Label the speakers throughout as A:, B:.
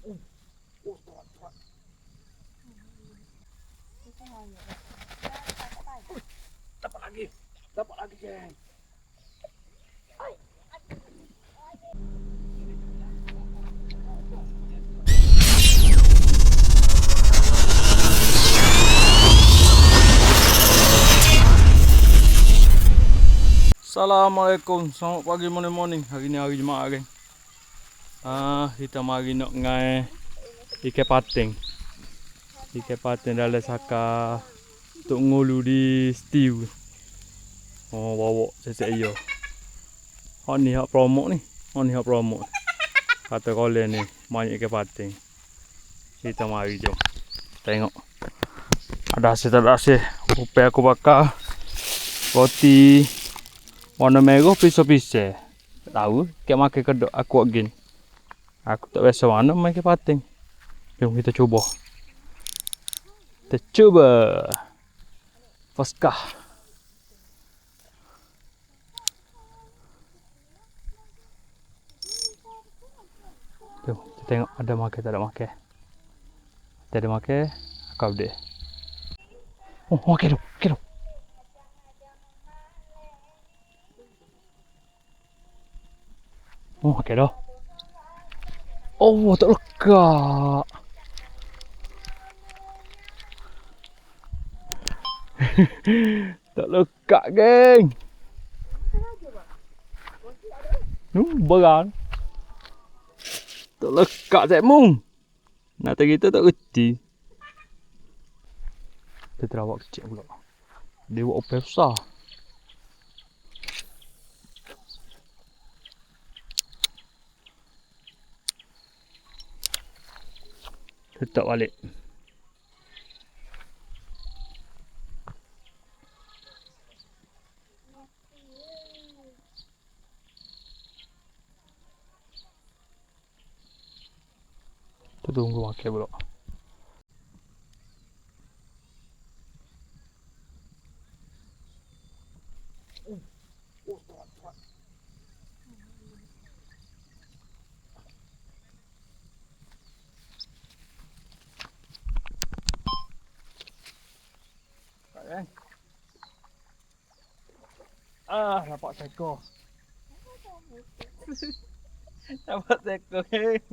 A: Dapat lagi. Dapat lagi, geng. Assalamualaikum, selamat pagi morning. Hari ni hari Jumaat, geng. Kita mari nak ngai ikan pating. Ikan pating dalam saka untuk ngulu di stew. Oh, bawa cecek iyo. Hak ni hak promo ni. Kata kolen ni banyak ikan pating. Kita mari jom. Tengok. Ada hasil tak ada hasil. Upaya aku bakar roti warna merah pisau-pisau. Tahu kayak makan kedok aku agin. Aku tak biasa mana main ikan pating. Jom kita cuba. Paskah. Jom kita tengok ada makan tak ada makan. Tak ada makan, aku update. Oh, makan tu. Oh, makan dah. Oh, tak lekak. Tak lekak, geng. Beran. Tak lekak Cik Mung. Nak kita tak reti. Dia terawak kecil pula. Dia buat opel besar. Tetap balik. Kita tunggu makan pula. Dapat seekor. Dapat seekor, geng.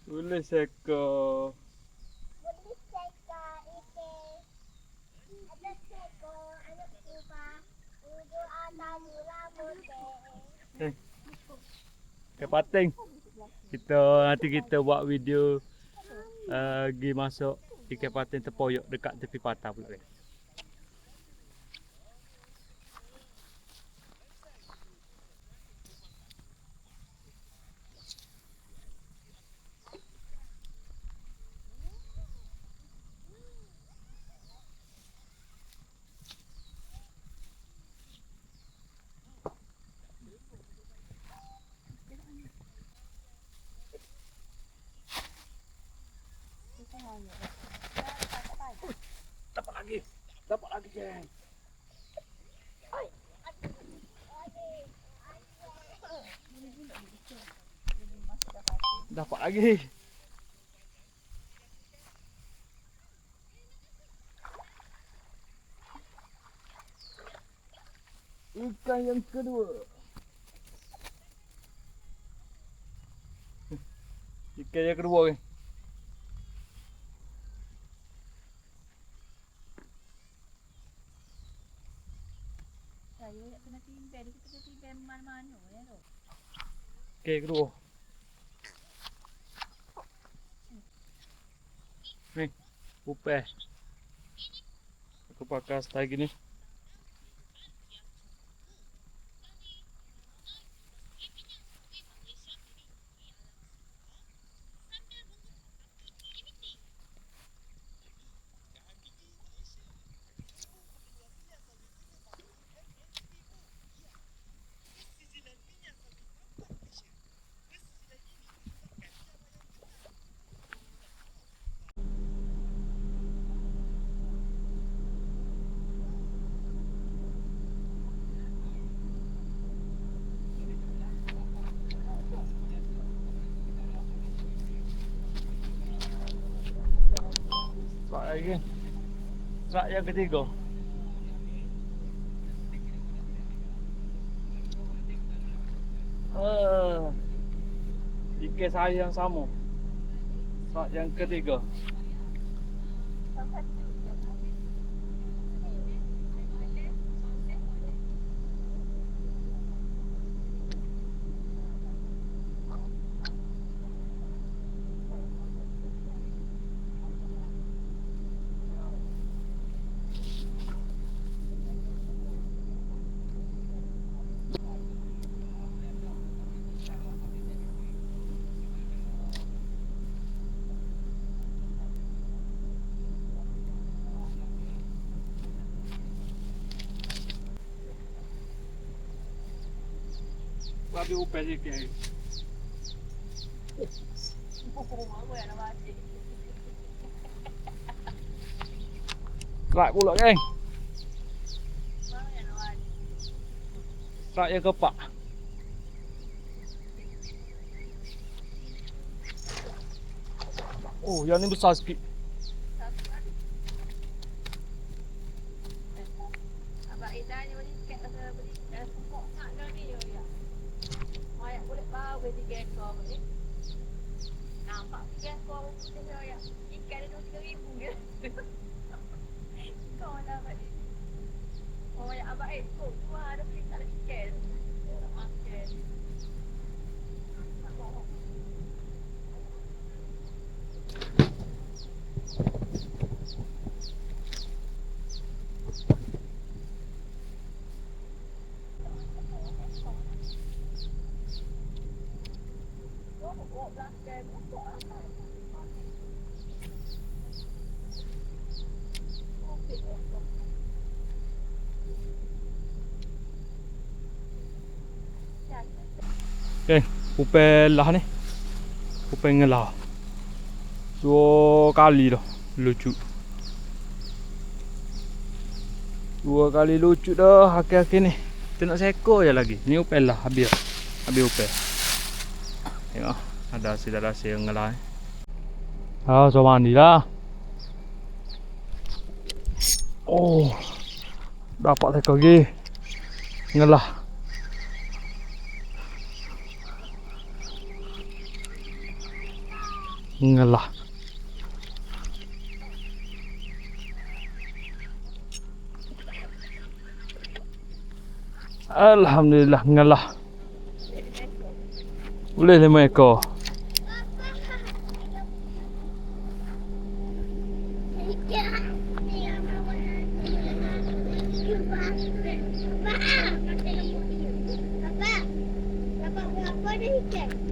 A: Boleh seekor. Ikan pating. Nanti kita buat video pergi masuk ikan pating terpoyok dekat tepi patah pula. Dapat lagi, geng. Dapat lagi. Ikan yang kedua. Ikan yang kedua, geng.
B: Saya kena timbang, kita kena timbang mana-mana ya tu.
A: Okey, kedua. Ni, upah. Aku pakai style gini. lagi. Serat yang ketiga. Ikan saya yang sama. Serat yang ketiga. Habis upah sikit lagi. Kerak pula geng. Kerak yang kepak. Oh, yang ni besar sikit.
B: Abang Ida ni beli tiket pasal beli pokok nak dah ni je ya. Mayak boleh bawa beli gekor ni. Nampak gekor putih je ya. Ikan dia 2-3 ribu je. Kau lah balik. Oh ya abang kau tu ada beli tak ada ikan. Makan.
A: Okay, upah lah ni. Upah ngelah. 2 kali dah lucu. 2 kali lucu dah akhir-akhir ni. Kita nak seekor je lagi. Ni upah lah habis. Habis upah. Tengok ada hasil ngelah ni. So mandi lah. Oh, dapat seekor lagi. Ngelah. Ngelah. Alhamdulillah ngelah. Boleh 5 ekor.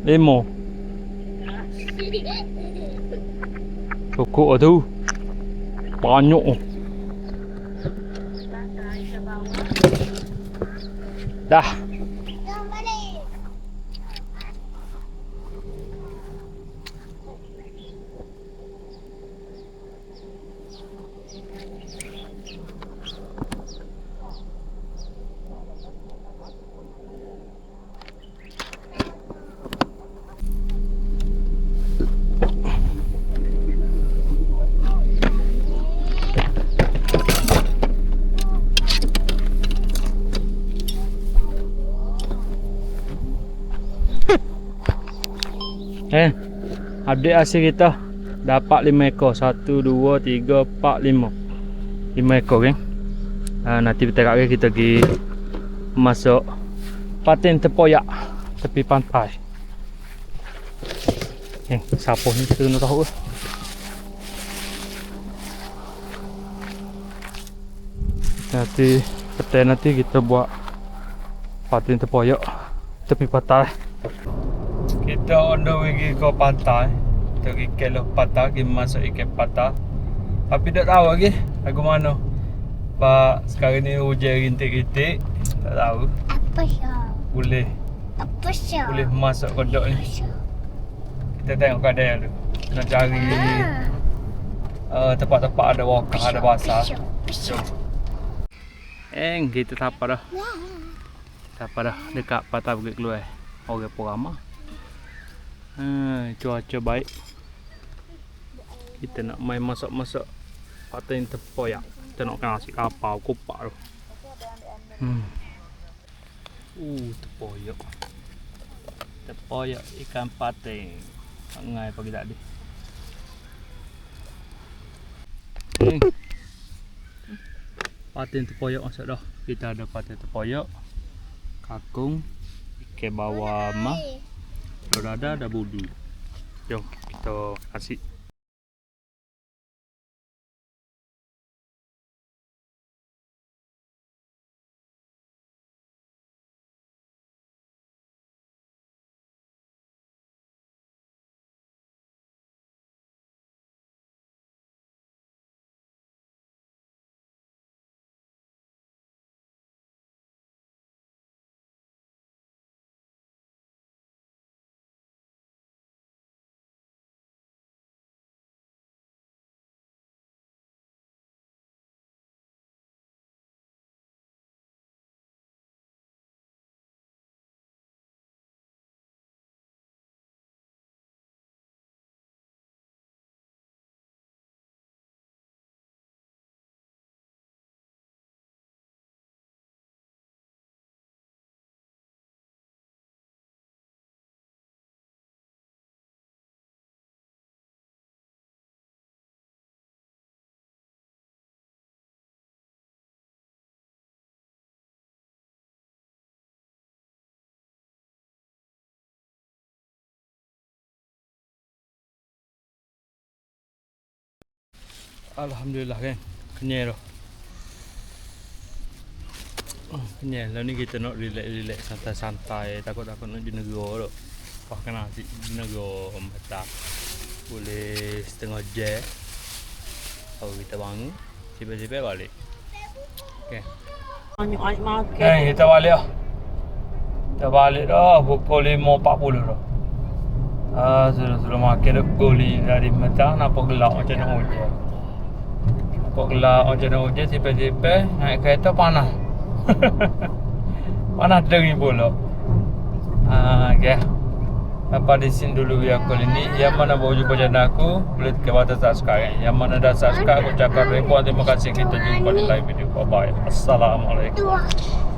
A: Lima. Cukup tu. Banyak. Dah. Update hasil kita dapat 5 ekor. 1, 2, 3, 4, 5. 5 ekor geng. Nanti kita pergi masuk paten tempoyak tepi pantai. Geng, siapa ni kita kena tahu. Nanti kita buat paten tempoyak tepi pantai. Kita on the way pergi ke pantai. Kita pergi keloh pantai, pergi masuk ikan pantai. Tapi tak tahu lagi lagu mana. Sebab sekarang ni hujan rintik-rintik. Tak tahu.
C: Apa syah?
A: Boleh masuk kodok ni. Kita tengok keadaan tu. Nak cari tempat-tempat ada wakah, ada basah. Jom. Kita tapa dah. Tapa dah dekat pantai Bukit Keluar. Orang pun ramai. Cuaca baik. Kita nak main masak-masak patin tepoyak. Kita nak kena nasi kapau kupak tu. Tepoyak. Tepoyak ikan patin. Ngai pagi tadi. Patin tepoyak masak dah. Kita ada patin tepoyak, kakung, ikan bawah mah, lorada ada budi. Jom kita kasih. Alhamdulillah kan. Kenyal dah. Kenyal. Lalu ni kita nak relax-relax, santai-santai. Takut-takut nak di negara tu. Wah kena di negara mata. Boleh setengah jam. Kalau kita bangun, sipir-sipir balik. Okay. Kita balik dah. Kita balik dah. Pukul 5.40 dah. Sudah makan dah goli dari mata. Nampak gelap macam nak hujan. Nampak gelap macam nak hujan. Sipir-sipir naik kereta panas. Panas dengin pula. Okay. Sampai di sini dulu video kali ni. Yang mana baru jumpa channel aku, boleh tekan button subscribe. Yang mana dah subscribe, aku cakap ribuan terima kasih. Kita jumpa di live video. Bye bye. Assalamualaikum.